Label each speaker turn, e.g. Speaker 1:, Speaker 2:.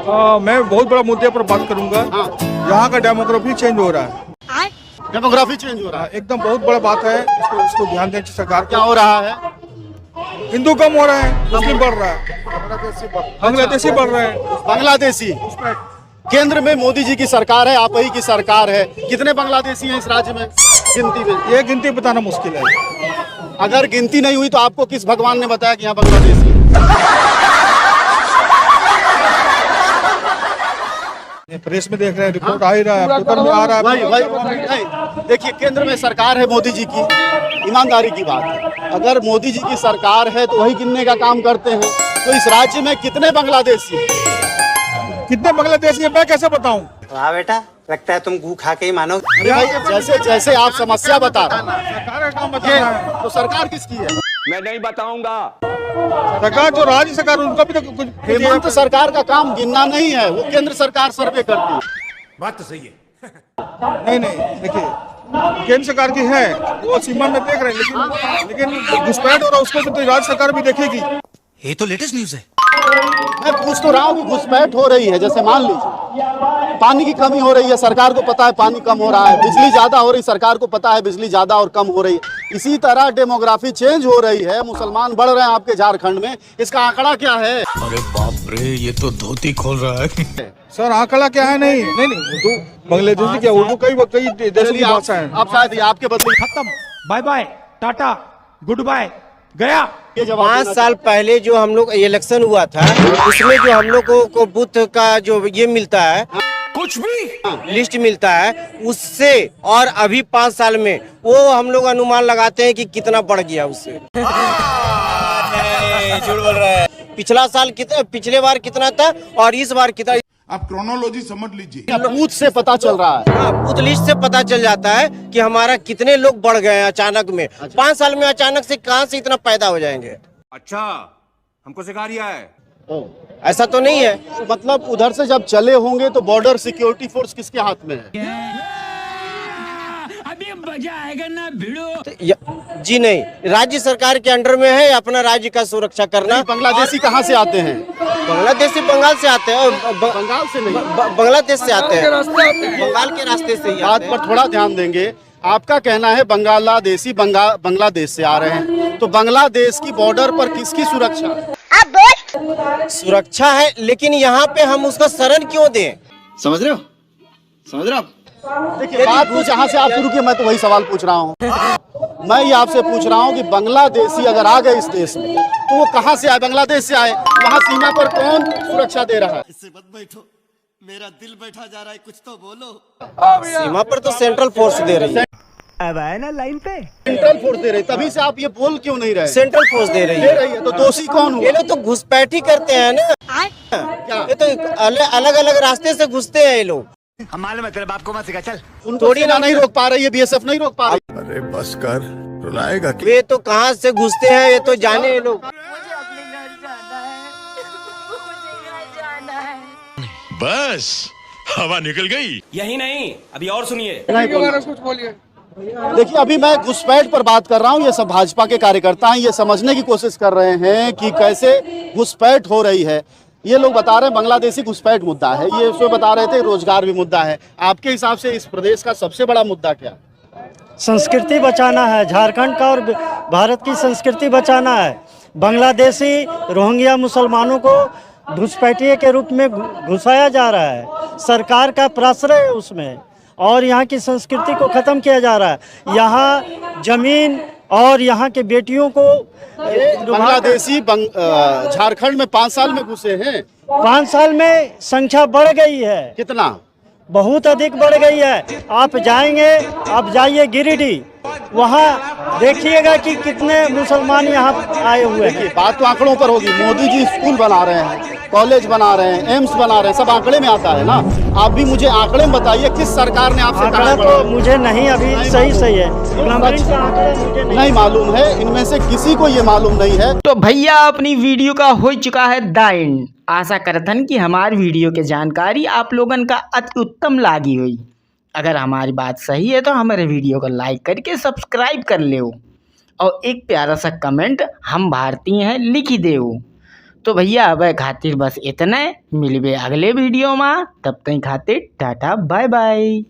Speaker 1: मैं बहुत बड़ा मुद्दे पर बात करूंगा।
Speaker 2: हाँ।
Speaker 1: यहाँ का डेमोग्राफी चेंज हो रहा है।
Speaker 2: डेमोग्राफी चेंज हो रहा है,
Speaker 1: एकदम बहुत बड़ा बात है। इसको ध्यान दें सरकार।
Speaker 2: क्या हो रहा है?
Speaker 1: हिंदू कम हो रहा है, मुस्लिम बढ़ रहा है, बांग्लादेशी बढ़ रहा है।
Speaker 2: बांग्लादेशी केंद्र में मोदी जी की सरकार है, आप ही की सरकार है। कितने बांग्लादेशी हैं इस राज्य में गिनती में?
Speaker 1: ये गिनती बताना मुश्किल है।
Speaker 2: अगर गिनती नहीं हुई तो आपको किस भगवान ने बताया कि यहाँ बांग्लादेशी है?
Speaker 1: प्रेस में देख रहे हैं, रिपोर्ट आ ही रहा है, पेपर में आ रहा है।
Speaker 2: भाई देखिए, केंद्र में सरकार है मोदी जी की, ईमानदारी की बात है। अगर मोदी जी की सरकार है तो वही गिनने का काम करते हैं। तो इस राज्य में कितने बांग्लादेशी
Speaker 1: हैं मैं कैसे बताऊं?
Speaker 3: वाह बेटा, लगता है तुम गू खा के ही मानो।
Speaker 2: अरे भाई, जैसे जैसे आप समस्या बता रहे हैं,
Speaker 1: सरकार का काम बताना है।
Speaker 2: तो सरकार किसकी है?
Speaker 4: मैं नहीं बताऊंगा।
Speaker 1: सरकार जो राज्य सरकार, उनका भी तो कुछ।
Speaker 2: हेमंत सरकार का काम गिनना नहीं है, वो केंद्र सरकार सर्वे करती है।
Speaker 4: बात तो सही है।
Speaker 1: नहीं देखिए, केंद्र सरकार की है, वो सीमा में देख रहे हैं, लेकिन घुसपैठ हो रहा है, उसको तो राज्य सरकार भी देखेगी।
Speaker 4: ये तो लेटेस्ट न्यूज है।
Speaker 2: मैं पूछ तो रहा हूँ कि घुसपैठ हो रही है, जैसे मान लीजिए पानी की कमी हो रही है, सरकार को पता है पानी कम हो रहा है, बिजली ज्यादा हो रही, सरकार को पता है बिजली ज्यादा और कम हो रही है। इसी तरह डेमोग्राफी चेंज हो रही है, मुसलमान बढ़ रहे हैं आपके झारखंड में, इसका आंकड़ा क्या है?
Speaker 5: अरे बाप रे, ये तो धोती खोल रहा है।
Speaker 1: सर आंकड़ा क्या है? नहीं उर्दू बांग्लादेशी क्या, उर्दू कई देशों की भाषा है।
Speaker 2: आप शायद आपके बदले
Speaker 6: खत्म, बाय बाय, टाटा, गुड बाय, गया।
Speaker 3: 5 साल पहले जो हम लोग इलेक्शन हुआ था, उसमें जो हम लोग को बूथ का जो ये मिलता है,
Speaker 4: कुछ भी
Speaker 3: लिस्ट मिलता है, उससे और अभी 5 साल में वो हम लोग अनुमान लगाते हैं कि कितना बढ़ गया उससे। झूठ बोल रहा है। पिछला साल कितना, पिछले बार कितना था और इस बार कितना?
Speaker 7: आप क्रोनोलॉजी समझ लीजिए।
Speaker 2: बूथ से पता चल रहा है।
Speaker 3: हाँ, बूथ लिस्ट से पता चल जाता है कि हमारा कितने लोग बढ़ गए हैं अचानक में। 5 साल में अचानक से कहां से इतना पैदा हो जाएंगे?
Speaker 4: अच्छा, हमको सिखा रिया है।
Speaker 3: ऐसा तो नहीं है।
Speaker 2: मतलब उधर से जब चले होंगे तो बॉर्डर सिक्योरिटी फोर्स किसके हाथ में है?
Speaker 6: अभी मजा आएगा ना भिड़ो।
Speaker 3: जी नहीं, राज्य सरकार के अंडर में है अपना राज्य का सुरक्षा करना।
Speaker 2: बांग्लादेशी कहाँ से आते हैं?
Speaker 3: बांग्लादेशी बंगाल से आते हैं।
Speaker 2: बंगाल से नहीं,
Speaker 3: बांग्लादेश से आते हैं, बंगाल के रास्ते से ही
Speaker 2: बात
Speaker 3: आते हैं।
Speaker 2: पर थोड़ा ध्यान देंगे। आपका कहना है बांग्लादेशी बांग्लादेश से आ रहे हैं, तो बांग्लादेश की बॉर्डर पर किसकी सुरक्षा है?
Speaker 3: सुरक्षा है, लेकिन यहाँ पे हम उसका शरण क्यों दें?
Speaker 2: समझ रहे हो आप? देखिए, बात तो जहाँ से आप शुरू किए, मैं तो वही सवाल पूछ रहा हूँ। मैं ये आपसे पूछ रहा हूँ कि बांग्लादेशी अगर आ गए इस देश में तो वो कहाँ से आए? बांग्लादेश से आए, वहाँ सीमा पर कौन सुरक्षा दे रहा है?
Speaker 8: इससे मत बैठो, मेरा दिल बैठा जा रहा है, कुछ तो बोलो।
Speaker 3: सीमा पर तो सेंट्रल फोर्स दे रही है।
Speaker 6: अब आए ना लाइन पे।
Speaker 2: सेंट्रल फोर्स दे रही, तभी से आप ये बोल क्यों नहीं रहे?
Speaker 3: सेंट्रल फोर्स दे रही है।
Speaker 2: तो दोषी कौन हुआ?
Speaker 3: ये लोग तो घुसपैठी करते हैं ना। ये तो अलग अलग रास्ते से घुसते हैं ये लोग।
Speaker 4: हम मालूम है तेरे बाप को मत सिखा, चल।
Speaker 2: उनको सेना नहीं रोक पा रही है, बीएसएफ नहीं रोक पा रही।
Speaker 5: अरे बस कर, रुलाएगा क्या?
Speaker 3: वे तो कहाँ से घुसते हैं ये तो जाने ये लोग।
Speaker 5: बस हवा निकल गई।
Speaker 4: यही नहीं, अभी और सुनिए।
Speaker 2: देखिए, अभी मैं घुसपैठ पर बात कर रहा हूँ। ये सब भाजपा के कार्यकर्ता हैं, ये समझने की कोशिश कर रहे हैं कि कैसे घुसपैठ हो रही है। ये लोग बता रहे हैं बांग्लादेशी घुसपैठ मुद्दा है, ये उसमें बता रहे थे रोजगार भी मुद्दा है। आपके हिसाब से इस प्रदेश का सबसे बड़ा मुद्दा क्या है?
Speaker 9: संस्कृति बचाना है, झारखंड का और भारत की संस्कृति बचाना है। बांग्लादेशी रोहिंग्या मुसलमानों को घुसपैठिए के रूप में घुसाया जा रहा है, सरकार का प्रश्रय है उसमें, और यहाँ की संस्कृति को ख़त्म किया जा रहा है। यहाँ जमीन और यहाँ के बेटियों को
Speaker 2: बांग्लादेशी झारखंड में 5 साल में घुसे हैं।
Speaker 9: 5 साल में संख्या बढ़ गई है।
Speaker 2: कितना?
Speaker 9: बहुत अधिक बढ़ गई है। आप जाएंगे, आप जाइए गिरिडीह, वहाँ देखिएगा कि कितने मुसलमान यहाँ आए हुए हैं।
Speaker 2: बात तो आंकड़ों पर होगी। मोदी जी स्कूल बना रहे हैं, कॉलेज बना रहे हैं, एम्स बना रहे हैं, सब आंकड़े में आता है ना। आप भी मुझे आंकड़े में बताइए, किस सरकार ने आपसे कहा?
Speaker 9: आंकड़ा तो मुझे नहीं अभी सही है, नंबरिंग का आंकड़ा मुझे
Speaker 2: नहीं मालूम है, इनमें से किसी को ये मालूम नहीं है।
Speaker 10: तो भैया अपनी वीडियो का हो चुका है द एंड। आशा करथन कि हमारी वीडियो के जानकारी आप लोगन का अति उत्तम लागी हुई। अगर हमारी बात सही है तो हमारे वीडियो को लाइक करके सब्सक्राइब कर ले और एक प्यारा सा कमेंट हम भारतीय हैं लिख ही दे। तो भैया अब खातिर बस इतने, मिलबे अगले वीडियो में, तब तक खातिर टाटा बाय बाय।